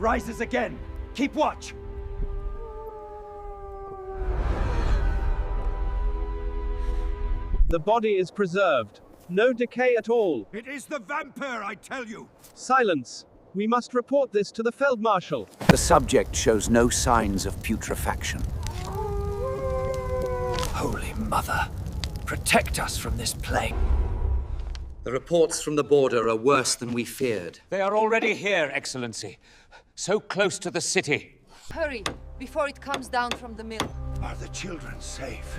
rises again. Keep watch. The body is preserved. No decay at all. It is the vampire, I tell you. Silence. We must report this to the Feldmarshal. The subject shows no signs of putrefaction. Holy Mother, protect us from this plague. The reports from the border are worse than we feared. They are already here, Excellency. So close to the city. Hurry, before it comes down from the mill. Are the children safe?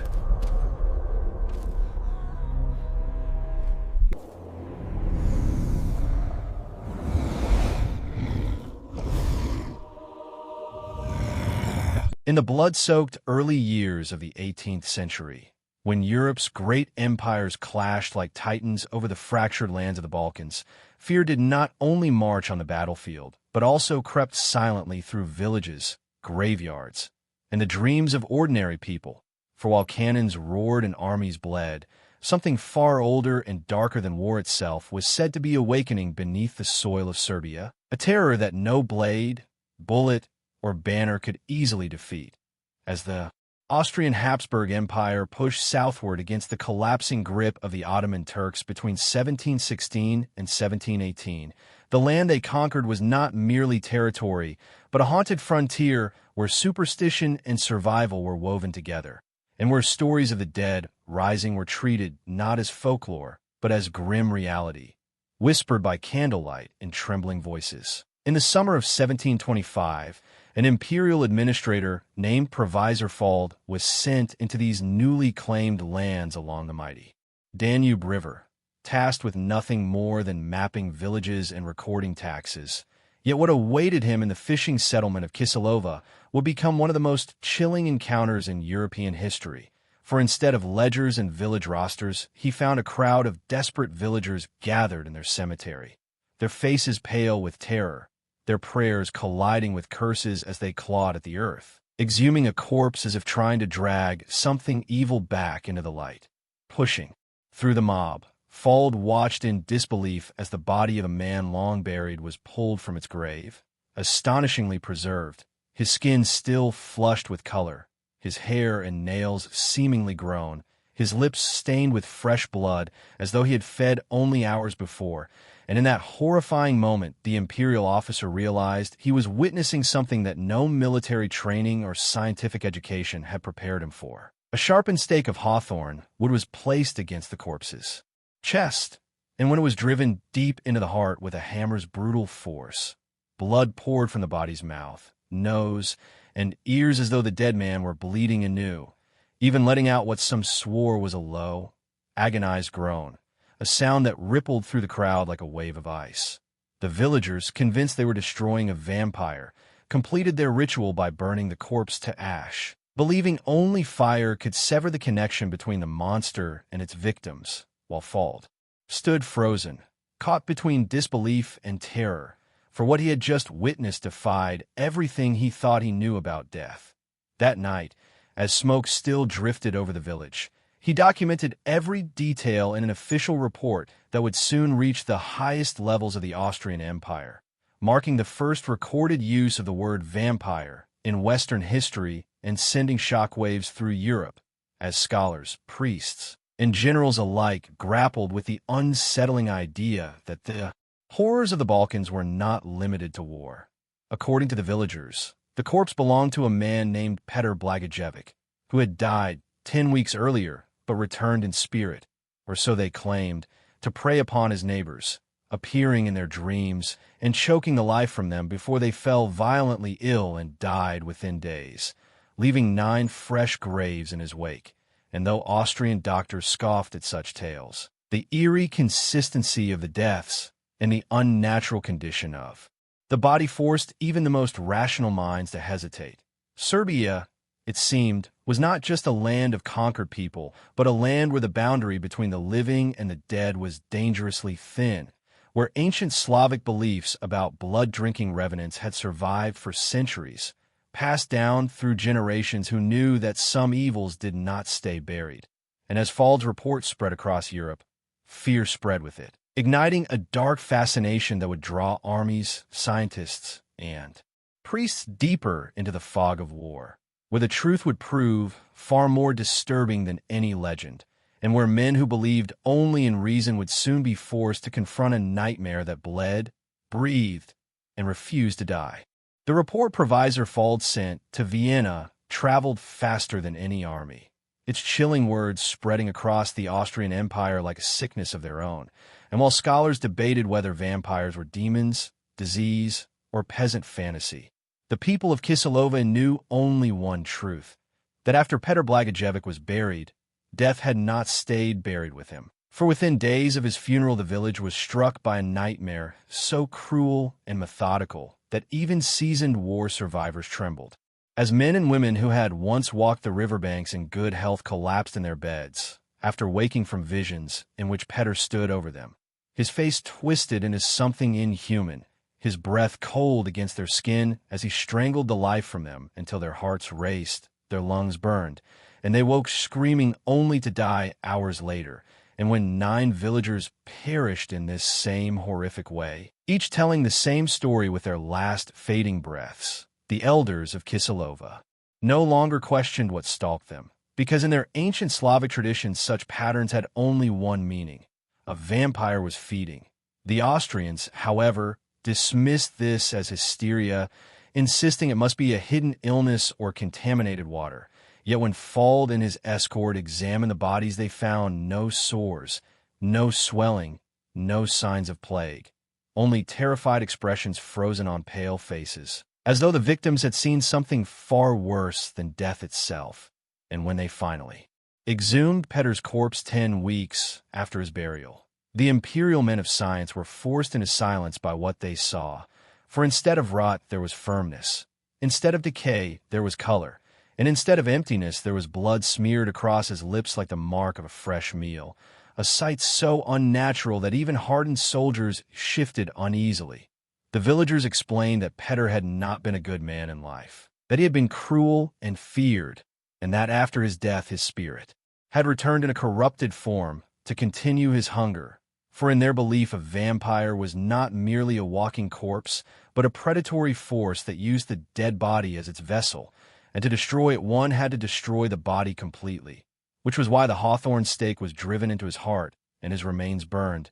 In the blood-soaked early years of the 18th century, when Europe's great empires clashed like titans over the fractured lands of the Balkans, fear did not only march on the battlefield, but also crept silently through villages, graveyards, and the dreams of ordinary people. For while cannons roared and armies bled, something far older and darker than war itself was said to be awakening beneath the soil of Serbia, a terror that no blade, bullet, or banner could easily defeat. As the Austrian Habsburg Empire pushed southward against the collapsing grip of the Ottoman Turks between 1716 and 1718, the land they conquered was not merely territory, but a haunted frontier where superstition and survival were woven together, and where stories of the dead rising were treated not as folklore, but as grim reality, whispered by candlelight in trembling voices. In the summer of 1725, an imperial administrator named Provisor Fald was sent into these newly claimed lands along the mighty Danube River, tasked with nothing more than mapping villages and recording taxes. Yet what awaited him in the fishing settlement of Kisilova would become one of the most chilling encounters in European history, for instead of ledgers and village rosters, he found a crowd of desperate villagers gathered in their cemetery, their faces pale with terror, their prayers colliding with curses as they clawed at the earth, exhuming a corpse as if trying to drag something evil back into the light. Pushing through the mob, Fald watched in disbelief as the body of a man long buried was pulled from its grave, astonishingly preserved, his skin still flushed with color, his hair and nails seemingly grown, his lips stained with fresh blood as though he had fed only hours before. And in that horrifying moment, the imperial officer realized he was witnessing something that no military training or scientific education had prepared him for. A sharpened stake of hawthorn wood was placed against the corpse's chest, and when it was driven deep into the heart with a hammer's brutal force, blood poured from the body's mouth, nose, and ears as though the dead man were bleeding anew, even letting out what some swore was a low, agonized groan, a sound that rippled through the crowd like a wave of ice. The villagers, convinced they were destroying a vampire, completed their ritual by burning the corpse to ash, believing only fire could sever the connection between the monster and its victims, while Fald stood frozen, caught between disbelief and terror, for what he had just witnessed defied everything he thought he knew about death. That night, as smoke still drifted over the village, he documented every detail in an official report that would soon reach the highest levels of the Austrian Empire, marking the first recorded use of the word vampire in Western history and sending shockwaves through Europe, as scholars, priests, and generals alike grappled with the unsettling idea that the horrors of the Balkans were not limited to war. According to the villagers, the corpse belonged to a man named Petr Blagojevic, who had died 10 weeks earlier but returned in spirit, or so they claimed, to prey upon his neighbors, appearing in their dreams and choking the life from them before they fell violently ill and died within days, leaving 9 fresh graves in his wake. And though Austrian doctors scoffed at such tales, the eerie consistency of the deaths and the unnatural condition of the body forced even the most rational minds to hesitate. Serbia, it seemed, was not just a land of conquered people, but a land where the boundary between the living and the dead was dangerously thin, where ancient Slavic beliefs about blood-drinking revenants had survived for centuries, passed down through generations who knew that some evils did not stay buried. And as Fald's report spread across Europe, fear spread with it, igniting a dark fascination that would draw armies, scientists, and priests deeper into the fog of war, where the truth would prove far more disturbing than any legend, and where men who believed only in reason would soon be forced to confront a nightmare that bled, breathed, and refused to die. The report Provisor Fald sent to Vienna traveled faster than any army, its chilling words spreading across the Austrian Empire like a sickness of their own. And while scholars debated whether vampires were demons, disease, or peasant fantasy, the people of Kisilova knew only one truth, that after Petr Blagojevic was buried, death had not stayed buried with him. For within days of his funeral, the village was struck by a nightmare so cruel and methodical that even seasoned war survivors trembled. As men and women who had once walked the riverbanks in good health collapsed in their beds, after waking from visions in which Petr stood over them, his face twisted into something inhuman, his breath cold against their skin as he strangled the life from them until their hearts raced, their lungs burned, and they woke screaming only to die hours later. And when 9 villagers perished in this same horrific way, each telling the same story with their last fading breaths, the elders of Kisilova no longer questioned what stalked them, because in their ancient Slavic traditions such patterns had only one meaning: a vampire was feeding. The Austrians, however, dismissed this as hysteria, insisting it must be a hidden illness or contaminated water. Yet when Fald and his escort examined the bodies, they found no sores, no swelling, no signs of plague, only terrified expressions frozen on pale faces, as though the victims had seen something far worse than death itself. And when they finally exhumed Petr's corpse 10 weeks after his burial, the imperial men of science were forced into silence by what they saw, for instead of rot there was firmness, instead of decay there was color, and instead of emptiness there was blood smeared across his lips like the mark of a fresh meal, a sight so unnatural that even hardened soldiers shifted uneasily. The villagers explained that Petr had not been a good man in life, that he had been cruel and feared, and that after his death his spirit had returned in a corrupted form to continue his hunger, for in their belief a vampire was not merely a walking corpse, but a predatory force that used the dead body as its vessel, and to destroy it one had to destroy the body completely, which was why the hawthorn stake was driven into his heart and his remains burned,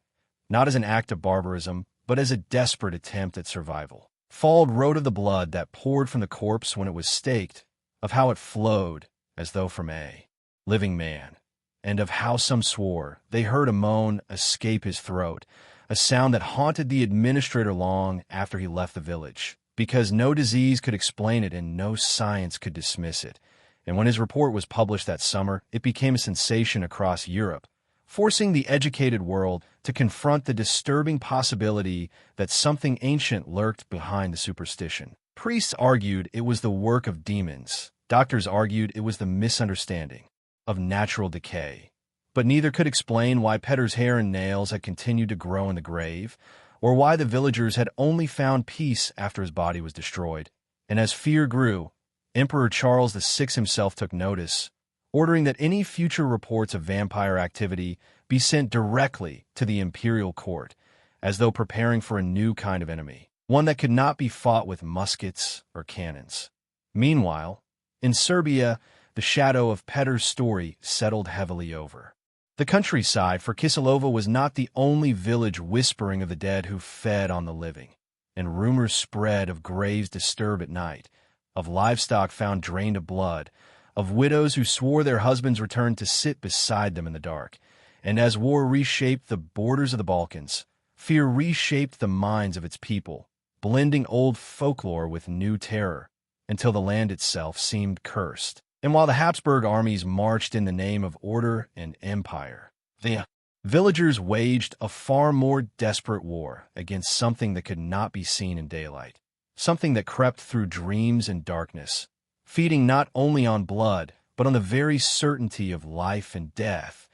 not as an act of barbarism, but as a desperate attempt at survival. Fald wrote of the blood that poured from the corpse when it was staked, of how it flowed as though from a living man, and of how some swore they heard a moan escape his throat, a sound that haunted the administrator long after he left the village, because no disease could explain it and no science could dismiss it. And when his report was published that summer, it became a sensation across Europe, forcing the educated world to confront the disturbing possibility that something ancient lurked behind the superstition. Priests argued it was the work of demons. Doctors argued it was the misunderstanding of natural decay. But neither could explain why Petr's hair and nails had continued to grow in the grave, or why the villagers had only found peace after his body was destroyed. And as fear grew, Emperor Charles VI himself took notice, ordering that any future reports of vampire activity be sent directly to the imperial court, as though preparing for a new kind of enemy, one that could not be fought with muskets or cannons. Meanwhile, in Serbia, the shadow of Petr's story settled heavily over the countryside, for Kisilova was not the only village whispering of the dead who fed on the living, and rumors spread of graves disturbed at night, of livestock found drained of blood, of widows who swore their husbands returned to sit beside them in the dark. And as war reshaped the borders of the Balkans, fear reshaped the minds of its people, blending old folklore with new terror, until the land itself seemed cursed. And while the Habsburg armies marched in the name of order and empire, the villagers waged a far more desperate war against something that could not be seen in daylight, something that crept through dreams and darkness, feeding not only on blood, but on the very certainty of life and death.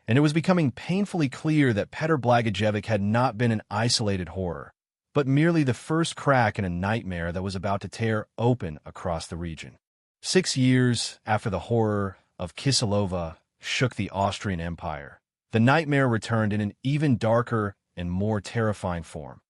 And it was becoming painfully clear that Petr Blagojevic had not been an isolated horror, but merely the first crack in a nightmare that was about to tear open across the region. 6 years after the horror of Kisilova shook the Austrian Empire, the nightmare returned in an even darker and more terrifying form.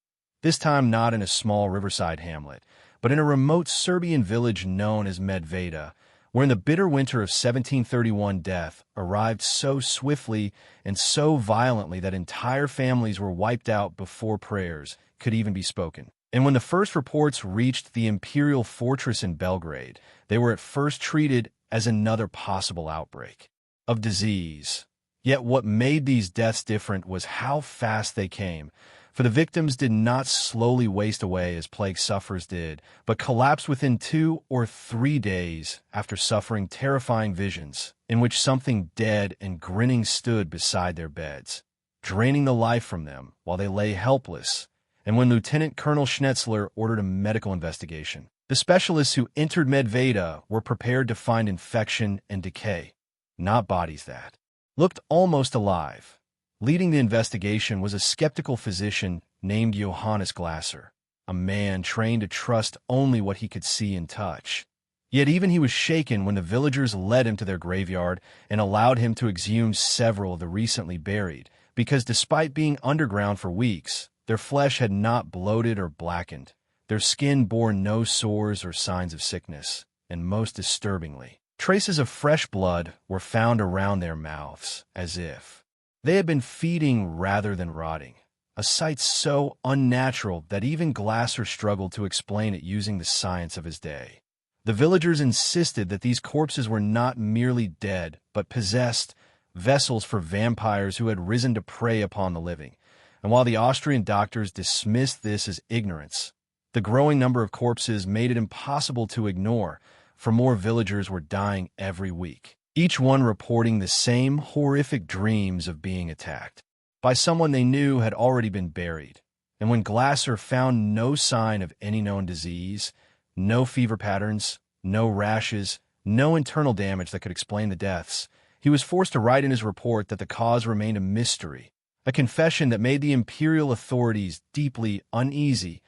This time not in a small riverside hamlet, but in a remote Serbian village known as Medveda, where in the bitter winter of 1731 death arrived so swiftly and so violently that entire families were wiped out before prayers could even be spoken. And when the first reports reached the imperial fortress in Belgrade, they were at first treated as another possible outbreak of disease. Yet what made these deaths different was how fast they came, for the victims did not slowly waste away as plague sufferers did, but collapsed within 2 or 3 days after suffering terrifying visions in which something dead and grinning stood beside their beds, draining the life from them while they lay helpless. And when Lieutenant Colonel Schnetzler ordered a medical investigation, the specialists who entered Medveda were prepared to find infection and decay, not bodies that looked almost alive. Leading the investigation was a skeptical physician named Johannes Glasser, a man trained to trust only what he could see and touch. Yet even he was shaken when the villagers led him to their graveyard and allowed him to exhume several of the recently buried, because despite being underground for weeks, their flesh had not bloated or blackened. Their skin bore no sores or signs of sickness, and most disturbingly, traces of fresh blood were found around their mouths, as if they had been feeding rather than rotting, a sight so unnatural that even Glasser struggled to explain it using the science of his day. The villagers insisted that these corpses were not merely dead, but possessed vessels for vampires who had risen to prey upon the living. And while the Austrian doctors dismissed this as ignorance, the growing number of corpses made it impossible to ignore, for more villagers were dying every week, each one reporting the same horrific dreams of being attacked by someone they knew had already been buried. And when Glasser found no sign of any known disease, no fever patterns, no rashes, no internal damage that could explain the deaths, he was forced to write in his report that the cause remained a mystery, a confession that made the imperial authorities deeply uneasy.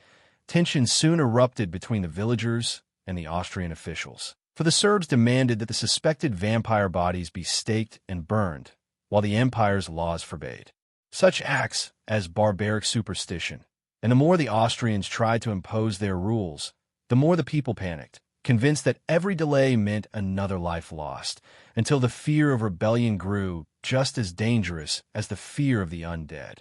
Tension soon erupted between the villagers and the Austrian officials, for the Serbs demanded that the suspected vampire bodies be staked and burned, while the empire's laws forbade such acts as barbaric superstition. And the more the Austrians tried to impose their rules, the more the people panicked, convinced that every delay meant another life lost, until the fear of rebellion grew just as dangerous as the fear of the undead.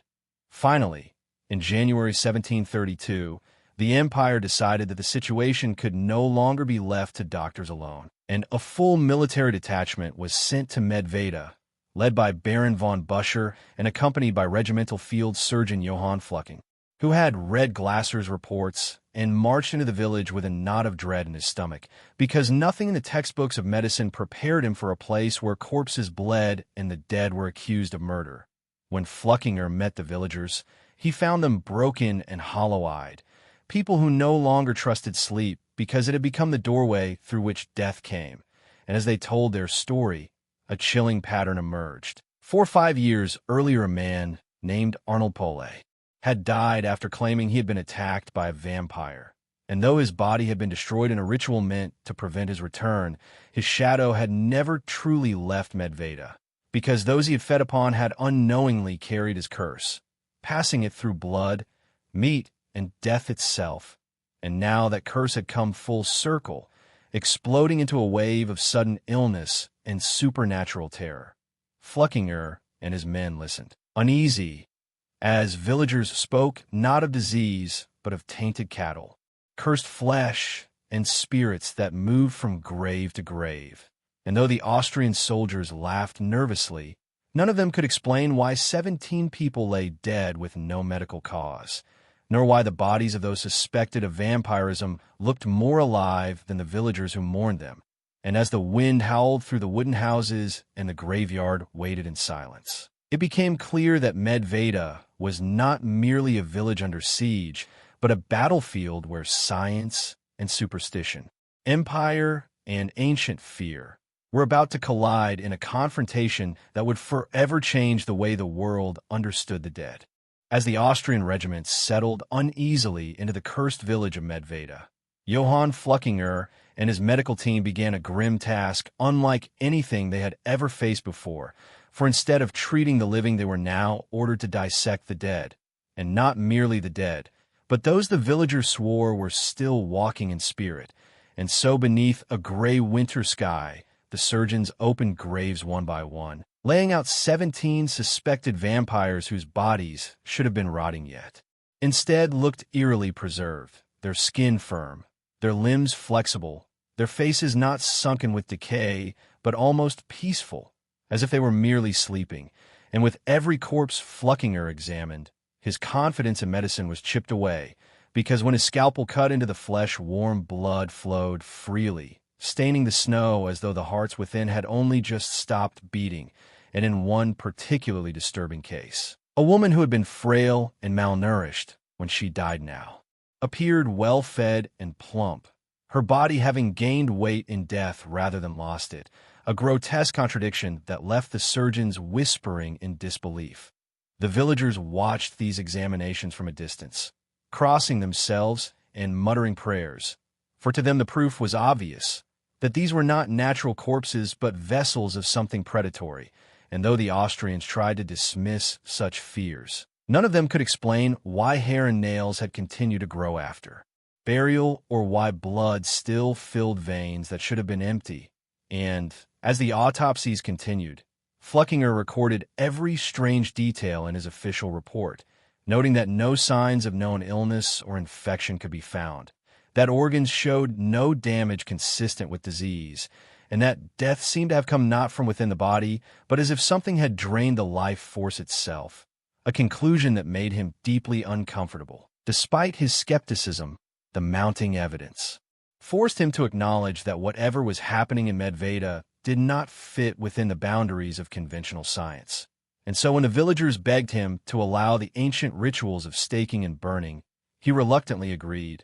Finally, in January 1732, the empire decided that the situation could no longer be left to doctors alone, and a full military detachment was sent to Medveda, led by Baron von Buscher and accompanied by regimental field surgeon Johann Flucking, who had read Glasser's reports and marched into the village with a knot of dread in his stomach, because nothing in the textbooks of medicine prepared him for a place where corpses bled and the dead were accused of murder. When Fluckinger met the villagers, he found them broken and hollow-eyed, people who no longer trusted sleep because it had become the doorway through which death came. And as they told their story, a chilling pattern emerged. 4 or 5 years earlier, a man named Arnold Pole had died after claiming he had been attacked by a vampire. And though his body had been destroyed in a ritual meant to prevent his return, his shadow had never truly left Medveda, because those he had fed upon had unknowingly carried his curse, passing it through blood, meat, and death itself. And now that curse had come full circle, exploding into a wave of sudden illness and supernatural terror. Fluckinger and his men listened, uneasy, as villagers spoke not of disease, but of tainted cattle, cursed flesh, and spirits that moved from grave to grave. And though the Austrian soldiers laughed nervously, none of them could explain why 17 people lay dead with no medical cause, nor why the bodies of those suspected of vampirism looked more alive than the villagers who mourned them. And as the wind howled through the wooden houses and the graveyard waited in silence, it became clear that Medveda was not merely a village under siege, but a battlefield where science and superstition, empire and ancient fear, were about to collide in a confrontation that would forever change the way the world understood the dead. As the Austrian regiments settled uneasily into the cursed village of Medveda, Johann Fluckinger and his medical team began a grim task unlike anything they had ever faced before, for instead of treating the living, they were now ordered to dissect the dead, and not merely the dead, But those the villagers swore were still walking in spirit, and so beneath a gray winter sky, the surgeons opened graves one by one, laying out 17 suspected vampires whose bodies should have been rotting yet. Instead looked eerily preserved, their skin firm, their limbs flexible, their faces not sunken with decay, but almost peaceful, as if they were merely sleeping. And with every corpse Fluckinger examined, his confidence in medicine was chipped away, because when his scalpel cut into the flesh, warm blood flowed freely, staining the snow as though the hearts within had only just stopped beating. And in one particularly disturbing case, a woman who had been frail and malnourished when she died now appeared well-fed and plump, her body having gained weight in death rather than lost it, a grotesque contradiction that left the surgeons whispering in disbelief. The villagers watched these examinations from a distance, crossing themselves and muttering prayers, for to them the proof was obvious, that these were not natural corpses but vessels of something predatory, and though the Austrians tried to dismiss such fears, none of them could explain why hair and nails had continued to grow after burial, or why blood still filled veins that should have been empty. And, as the autopsies continued, Fluckinger recorded every strange detail in his official report, noting that no signs of known illness or infection could be found, that organs showed no damage consistent with disease, and that death seemed to have come not from within the body, but as if something had drained the life force itself, a conclusion that made him deeply uncomfortable. Despite his skepticism, the mounting evidence forced him to acknowledge that whatever was happening in Medveda did not fit within the boundaries of conventional science. And so when the villagers begged him to allow the ancient rituals of staking and burning, he reluctantly agreed,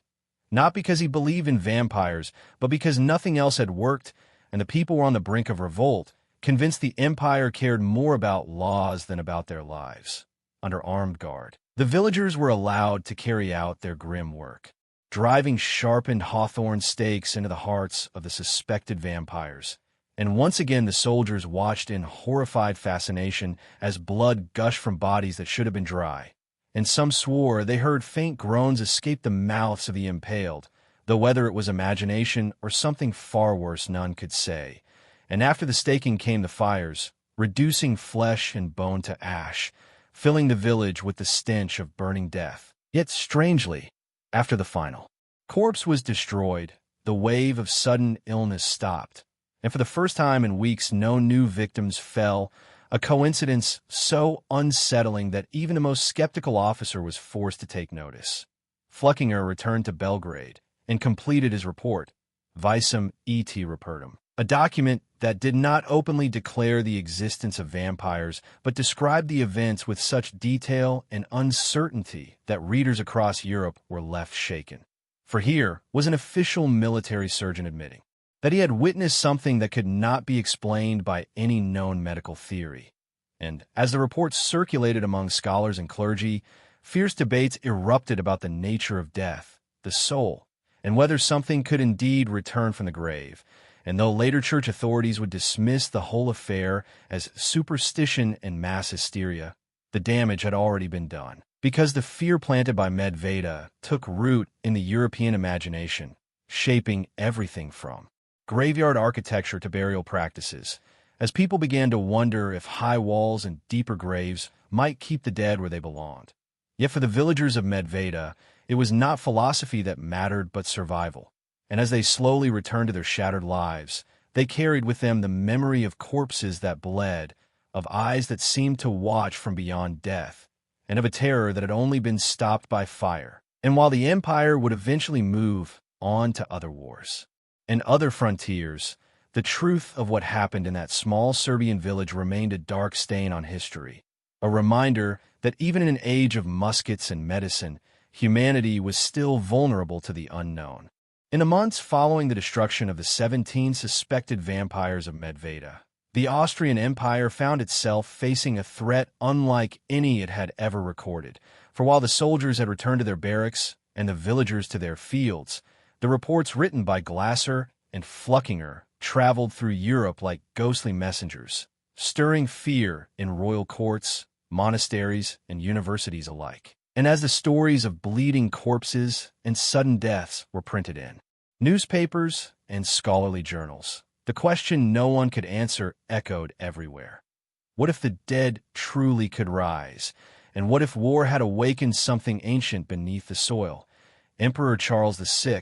not because he believed in vampires, but because nothing else had worked, and the people were on the brink of revolt, convinced the empire cared more about laws than about their lives. Under armed guard, the villagers were allowed to carry out their grim work, driving sharpened hawthorn stakes into the hearts of the suspected vampires. And once again the soldiers watched in horrified fascination as blood gushed from bodies that should have been dry. And some swore they heard faint groans escape the mouths of the impaled, though whether it was imagination or something far worse none could say. And after the staking came the fires, reducing flesh and bone to ash, filling the village with the stench of burning death. Yet strangely, after the final corpse was destroyed, the wave of sudden illness stopped, and for the first time in weeks no new victims fell, a coincidence so unsettling that even the most skeptical officer was forced to take notice. Fluckinger returned to Belgrade and completed his report, Visum et Repertum, a document that did not openly declare the existence of vampires, but described the events with such detail and uncertainty that readers across Europe were left shaken. For here was an official military surgeon admitting that he had witnessed something that could not be explained by any known medical theory. And as the report circulated among scholars and clergy, fierce debates erupted about the nature of death, the soul, and whether something could indeed return from the grave. And though later church authorities would dismiss the whole affair as superstition and mass hysteria, the damage had already been done, because the fear planted by Medveda took root in the European imagination, shaping everything from graveyard architecture to burial practices, as people began to wonder if high walls and deeper graves might keep the dead where they belonged. Yet for the villagers of Medveda, it was not philosophy that mattered but survival. And as they slowly returned to their shattered lives, they carried with them the memory of corpses that bled, of eyes that seemed to watch from beyond death, and of a terror that had only been stopped by fire. And while the empire would eventually move on to other wars and other frontiers, the truth of what happened in that small Serbian village remained a dark stain on history, a reminder that even in an age of muskets and medicine, humanity was still vulnerable to the unknown. In the months following the destruction of the 17 suspected vampires of Medveda, the Austrian Empire found itself facing a threat unlike any it had ever recorded. For while the soldiers had returned to their barracks and the villagers to their fields, the reports written by Glasser and Fluckinger traveled through Europe like ghostly messengers, stirring fear in royal courts, monasteries, and universities alike. and as the stories of bleeding corpses and sudden deaths were printed in newspapers and scholarly journals, the question no one could answer echoed everywhere. What if the dead truly could rise? And what if war had awakened something ancient beneath the soil? Emperor Charles VI,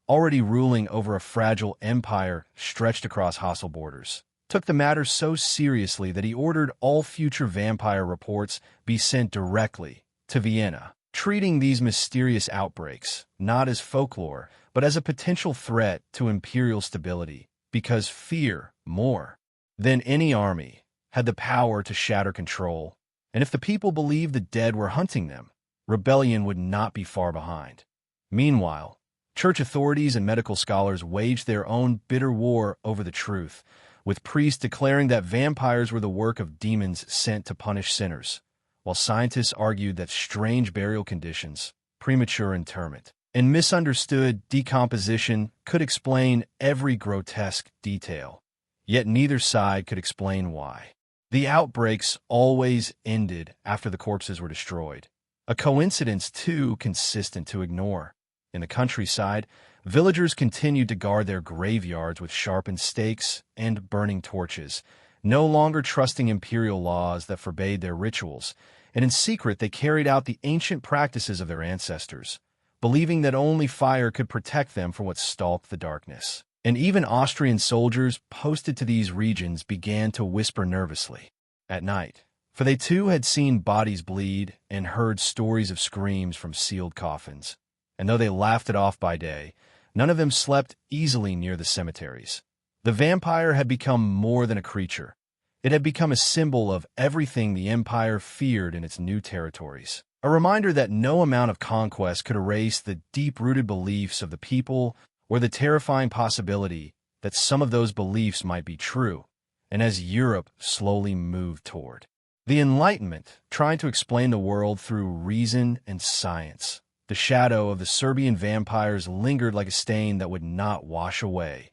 already ruling over a fragile empire stretched across hostile borders, took the matter so seriously that he ordered all future vampire reports be sent directly to Vienna, treating these mysterious outbreaks not as folklore, but as a potential threat to imperial stability, because fear, more than any army, had the power to shatter control, and if the people believed the dead were hunting them, rebellion would not be far behind. Meanwhile, church authorities and medical scholars waged their own bitter war over the truth, with priests declaring that vampires were the work of demons sent to punish sinners, while scientists argued that strange burial conditions, premature interment, and misunderstood decomposition could explain every grotesque detail. Yet neither side could explain why. The outbreaks always ended after the corpses were destroyed, a coincidence too consistent to ignore. In the countryside, villagers continued to guard their graveyards with sharpened stakes and burning torches, no longer trusting imperial laws that forbade their rituals, and in secret they carried out the ancient practices of their ancestors, believing that only fire could protect them from what stalked the darkness. And even Austrian soldiers posted to these regions began to whisper nervously at night, for they too had seen bodies bleed and heard stories of screams from sealed coffins. And though they laughed it off by day, none of them slept easily near the cemeteries. The vampire had become more than a creature. It had become a symbol of everything the empire feared in its new territories. A reminder that no amount of conquest could erase the deep-rooted beliefs of the people or the terrifying possibility that some of those beliefs might be true. And as Europe slowly moved toward the Enlightenment, trying to explain the world through reason and science, the shadow of the Serbian vampires lingered like a stain that would not wash away,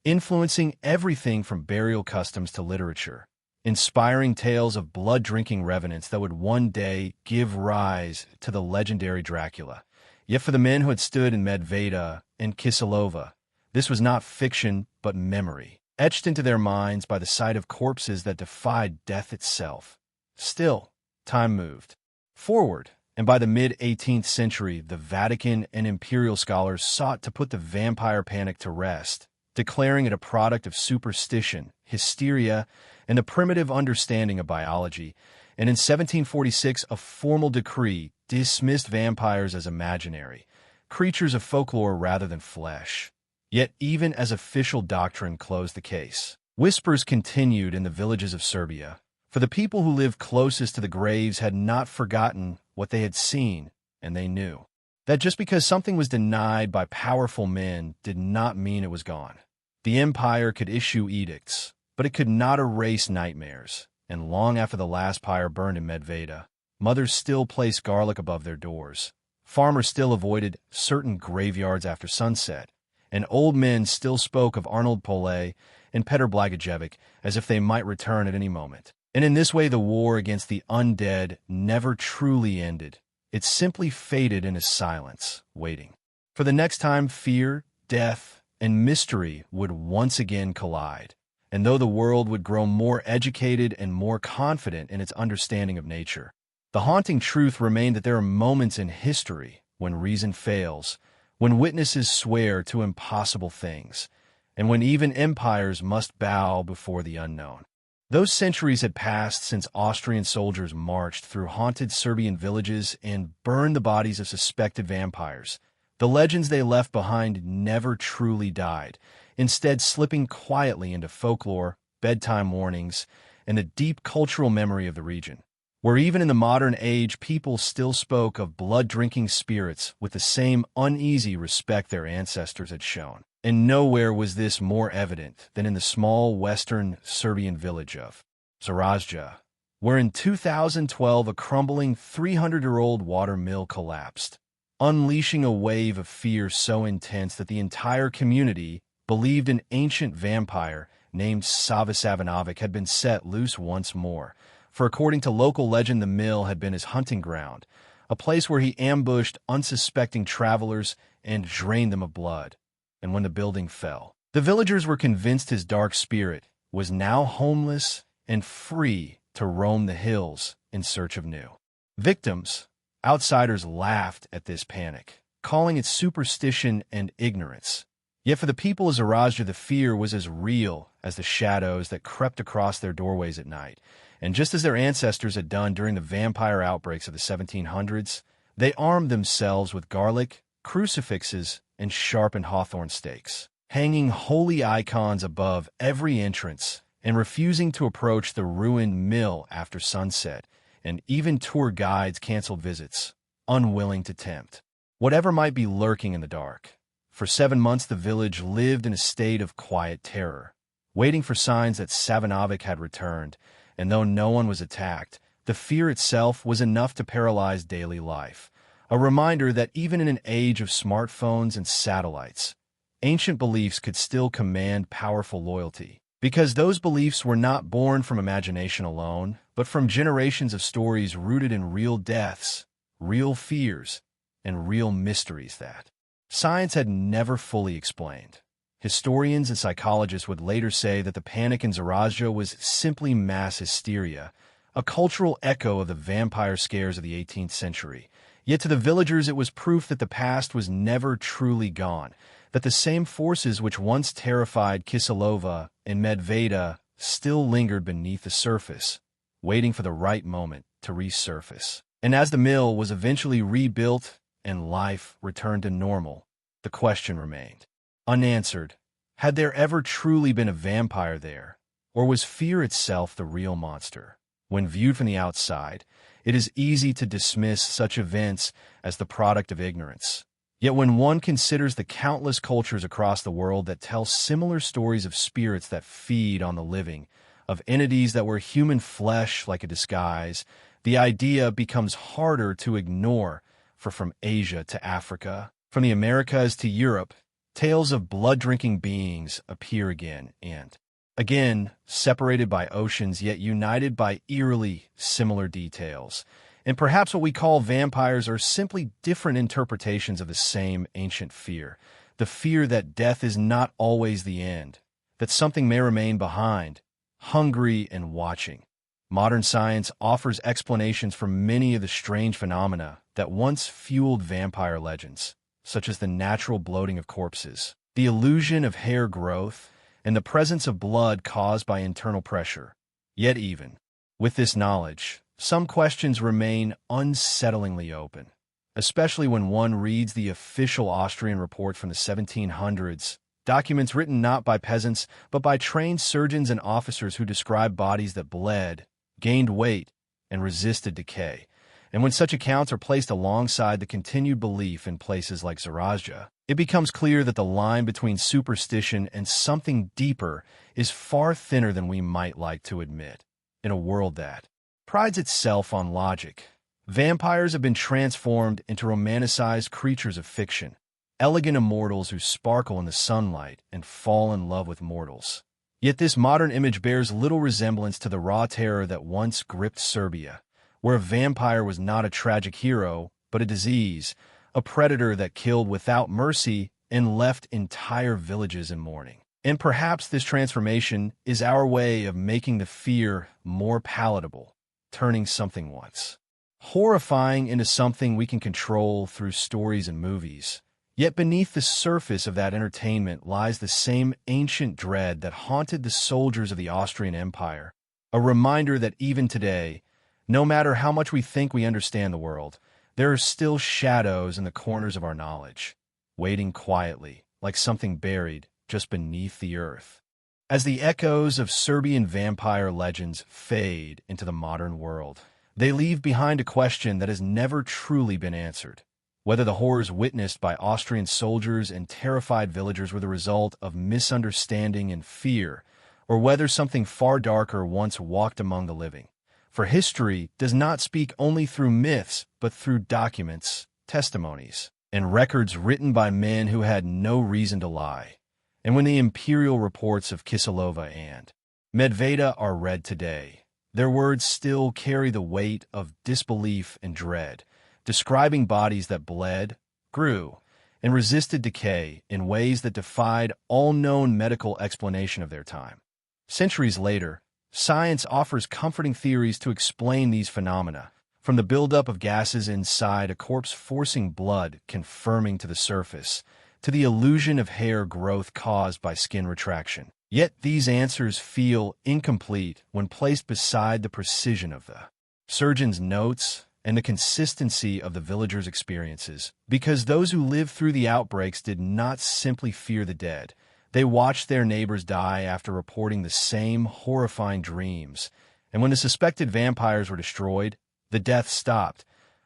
influencing everything from burial customs to literature, inspiring tales of blood-drinking revenants that would one day give rise to the legendary Dracula. Yet for the men who had stood in Medveda and Kisilova, this was not fiction but memory, etched into their minds by the sight of corpses that defied death itself. Still, time moved forward, and by the mid-18th century, the Vatican and imperial scholars sought to put the vampire panic to rest, declaring it a product of superstition, hysteria, and a primitive understanding of biology. And in 1746, a formal decree dismissed vampires as imaginary, creatures of folklore rather than flesh. Yet even as official doctrine closed the case, whispers continued in the villages of Serbia, for the people who lived closest to the graves had not forgotten what they had seen, and they knew that just because something was denied by powerful men did not mean it was gone. The empire could issue edicts, but it could not erase nightmares, and long after the last pyre burned in Medveda, mothers still placed garlic above their doors, farmers still avoided certain graveyards after sunset, and old men still spoke of Arnold Pole and Petr Blagojevic as if they might return at any moment. And in this way, the war against the undead never truly ended. It simply faded into silence, waiting for the next time fear, death, and mystery would once again collide. And though the world would grow more educated and more confident in its understanding of nature, the haunting truth remained that there are moments in history when reason fails, when witnesses swear to impossible things, and when even empires must bow before the unknown. Those centuries had passed since Austrian soldiers marched through haunted Serbian villages and burned the bodies of suspected vampires. The legends they left behind never truly died, instead slipping quietly into folklore, bedtime warnings, and the deep cultural memory of the region, where even in the modern age people still spoke of blood-drinking spirits with the same uneasy respect their ancestors had shown. And nowhere was this more evident than in the small western Serbian village of Zarazja, where in 2012 a crumbling 300-year-old water mill collapsed, unleashing a wave of fear so intense that the entire community believed an ancient vampire named Sava Savanovic had been set loose once more, for according to local legend the mill had been his hunting ground, a place where he ambushed unsuspecting travelers and drained them of blood. And when the building fell, the villagers were convinced his dark spirit was now homeless and free to roam the hills in search of new victims. Outsiders laughed at this panic, calling it superstition and ignorance. Yet for the people of Zarazja, the fear was as real as the shadows that crept across their doorways at night. And just as their ancestors had done during the vampire outbreaks of the 1700s, they armed themselves with garlic, crucifixes, and sharpened hawthorn stakes, hanging holy icons above every entrance and refusing to approach the ruined mill after sunset, and even tour guides canceled visits, unwilling to tempt whatever might be lurking in the dark. For 7 months, the village lived in a state of quiet terror, waiting for signs that Savanovic had returned, and though no one was attacked, the fear itself was enough to paralyze daily life, a reminder that even in an age of smartphones and satellites, ancient beliefs could still command powerful loyalty, because those beliefs were not born from imagination alone, but from generations of stories rooted in real deaths, real fears, and real mysteries that science had never fully explained. Historians and psychologists would later say that the panic in Zarazja was simply mass hysteria, a cultural echo of the vampire scares of the 18th century. Yet to the villagers it was proof that the past was never truly gone, that the same forces which once terrified Kisilova and Medveda still lingered beneath the surface, waiting for the right moment to resurface. And as the mill was eventually rebuilt and life returned to normal, the question remained unanswered. Had there ever truly been a vampire there, or was fear itself the real monster? When viewed from the outside, it is easy to dismiss such events as the product of ignorance. Yet when one considers the countless cultures across the world that tell similar stories of spirits that feed on the living, of entities that wear human flesh like a disguise, the idea becomes harder to ignore. For from Asia to Africa, from the Americas to Europe, tales of blood-drinking beings appear again and again, separated by oceans yet united by eerily similar details. And perhaps what we call vampires are simply different interpretations of the same ancient fear, the fear that death is not always the end, that something may remain behind, hungry and watching. Modern science offers explanations for many of the strange phenomena that once fueled vampire legends, such as the natural bloating of corpses, the illusion of hair growth, and the presence of blood caused by internal pressure. Yet even with this knowledge, some questions remain unsettlingly open, especially when one reads the official Austrian report from the 1700s, documents written not by peasants but by trained surgeons and officers who describe bodies that bled, gained weight, and resisted decay. And when such accounts are placed alongside the continued belief in places like Zarazja, it becomes clear that the line between superstition and something deeper is far thinner than we might like to admit. In a world that prides itself on logic, vampires have been transformed into romanticized creatures of fiction, elegant immortals who sparkle in the sunlight and fall in love with mortals. Yet this modern image bears little resemblance to the raw terror that once gripped Serbia, where a vampire was not a tragic hero, but a disease, a predator that killed without mercy and left entire villages in mourning. And perhaps this transformation is our way of making the fear more palatable, turning something once horrifying into something we can control through stories and movies. Yet beneath the surface of that entertainment lies the same ancient dread that haunted the soldiers of the Austrian Empire, a reminder that even today, no matter how much we think we understand the world, there are still shadows in the corners of our knowledge, waiting quietly, like something buried just beneath the earth. As the echoes of Serbian vampire legends fade into the modern world, they leave behind a question that has never truly been answered. Whether the horrors witnessed by Austrian soldiers and terrified villagers were the result of misunderstanding and fear, or whether something far darker once walked among the living. For history does not speak only through myths, but through documents, testimonies, and records written by men who had no reason to lie. And when the imperial reports of Kisilova and Medveda are read today, their words still carry the weight of disbelief and dread, describing bodies that bled, grew, and resisted decay in ways that defied all known medical explanation of their time. Centuries later, science offers comforting theories to explain these phenomena, from the buildup of gases inside a corpse forcing blood confirming to the surface, to the illusion of hair growth caused by skin retraction. Yet these answers feel incomplete when placed beside the precision of the surgeon's notes and the consistency of the villagers' experiences, because those who lived through the outbreaks did not simply fear the dead. They watched their neighbors die after reporting the same horrifying dreams, and when the suspected vampires were destroyed, the death stopped,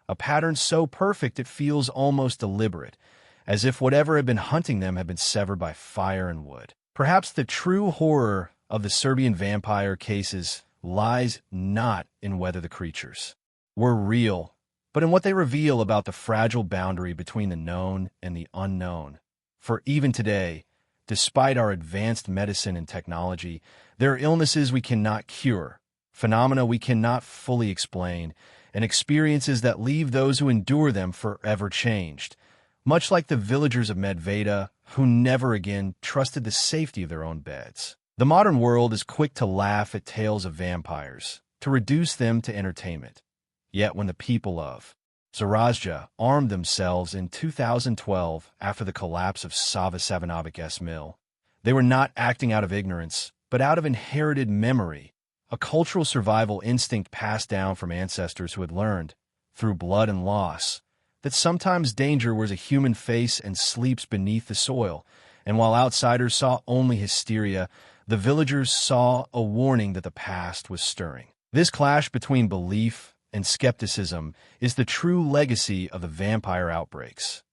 a pattern so perfect it feels almost deliberate, as if whatever had been hunting them had been severed by fire and wood. Perhaps the true horror of the Serbian vampire cases lies not in whether the creatures were real, but in what they reveal about the fragile boundary between the known and the unknown. For even today, despite our advanced medicine and technology, there are illnesses we cannot cure, phenomena we cannot fully explain, and experiences that leave those who endure them forever changed, much like the villagers of Medveda who never again trusted the safety of their own beds. The modern world is quick to laugh at tales of vampires, to reduce them to entertainment. Yet when the people of Zarazja armed themselves in 2012 after the collapse of Sava Savinovic's mill, they were not acting out of ignorance, but out of inherited memory, a cultural survival instinct passed down from ancestors who had learned, through blood and loss, that sometimes danger wears a human face and sleeps beneath the soil, and while outsiders saw only hysteria, the villagers saw a warning that the past was stirring. This clash between belief and skepticism is the true legacy of the vampire outbreaks.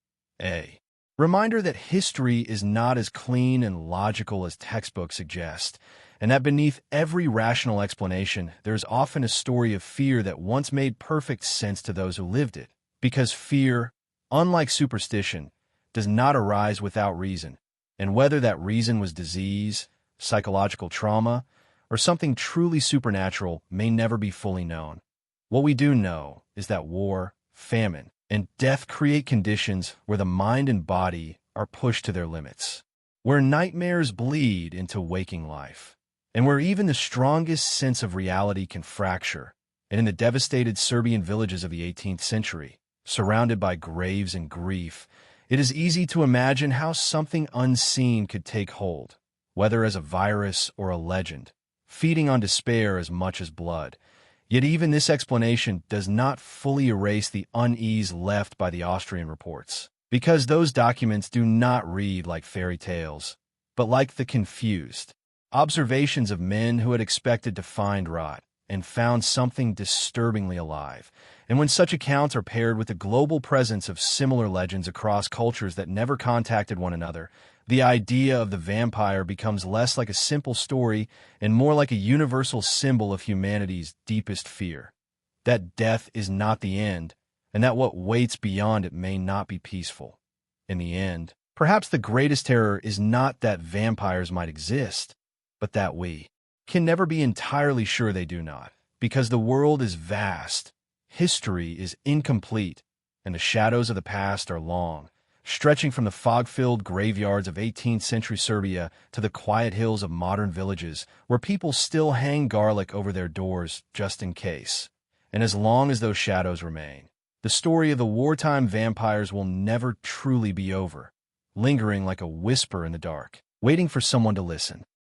A reminder that history is not as clean and logical as textbooks suggest, and that beneath every rational explanation, there is often a story of fear that once made perfect sense to those who lived it. Because fear, unlike superstition, does not arise without reason, and whether that reason was disease, psychological trauma, or something truly supernatural may never be fully known. What we do know is that war, famine, and death create conditions where the mind and body are pushed to their limits, where nightmares bleed into waking life, and where even the strongest sense of reality can fracture. And in the devastated Serbian villages of the 18th century, surrounded by graves and grief, it is easy to imagine how something unseen could take hold, whether as a virus or a legend, feeding on despair as much as blood. Yet even this explanation does not fully erase the unease left by the Austrian reports, because those documents do not read like fairy tales, but like the confused observations of men who had expected to find rot and found something disturbingly alive. And when such accounts are paired with the global presence of similar legends across cultures that never contacted one another, the idea of the vampire becomes less like a simple story and more like a universal symbol of humanity's deepest fear. That death is not the end, and that what waits beyond it may not be peaceful. In the end, perhaps the greatest terror is not that vampires might exist, but that we can never be entirely sure they do not, because the world is vast, history is incomplete, and the shadows of the past are long, stretching from the fog-filled graveyards of 18th century Serbia to the quiet hills of modern villages where people still hang garlic over their doors just in case. And as long as those shadows remain, the story of the wartime vampires will never truly be over, lingering like a whisper in the dark, waiting for someone to listen.